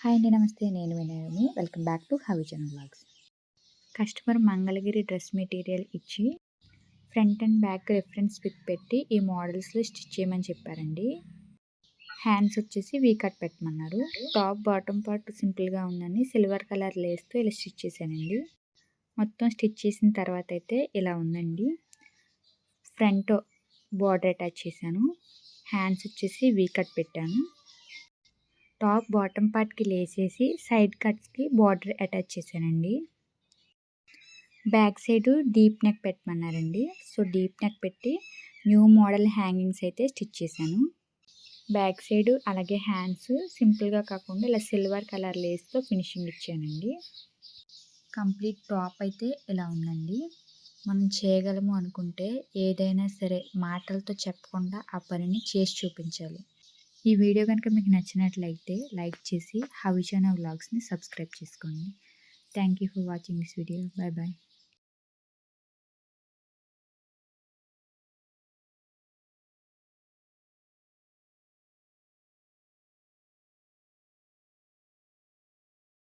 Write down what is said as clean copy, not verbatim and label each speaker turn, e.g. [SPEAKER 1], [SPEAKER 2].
[SPEAKER 1] Hi అండి. నమస్తే. నేను వినయమి. వెల్కమ్ బ్యాక్ టు హవిజన్ vlogs. Customer Mangalagiri dress material ఇచ్చి front and back reference pic పెట్టి ఈ మోడల్స్లో స్టిచ్ చేయమని చెప్పారండి. హ్యాండ్స్ వచ్చేసి వీ కట్ పెట్టమన్నారు. టాప్ బాటమ్ పార్ట్ సింపుల్గా ఉందని సిల్వర్ కలర్ లేస్తో ఇలా స్టిచ్ చేశానండి. మొత్తం స్టిచ్ చేసిన తర్వాత అయితే ఇలా ఉందండి. ఫ్రంట్ బార్డర్ అటాచ్ చేశాను. హ్యాండ్స్ వచ్చేసి వీ కట్ పెట్టాను. టాప్ బాటమ్ పార్ట్కి లేసేసి సైడ్ కట్స్కి బార్డర్ అటాచ్ చేశానండి. బ్యాక్ సైడ్ డీప్ నెక్ పెట్టమన్నారండి. సో డీప్ నెక్ పెట్టి న్యూ మోడల్ హ్యాంగింగ్స్ అయితే స్టిచ్ చేశాను. బ్యాక్ సైడ్ అలాగే హ్యాండ్స్ సింపుల్గా కాకుండా ఇలా సిల్వర్ కలర్ లేస్తో ఫినిషింగ్ ఇచ్చానండి. కంప్లీట్ టాప్ అయితే ఇలా ఉందండి. మనం చేయగలము అనుకుంటే ఏదైనా సరే మాటలతో చెప్పకుండా ఆ పనిని చేసి చూపించాలి. ఈ వీడియో కనుక మీకు నచ్చినట్లయితే లైక్ చేసి హవిజన్ వ్లాగ్స్ని సబ్స్క్రైబ్ చేసుకోండి. Thank you for watching this video. Bye bye.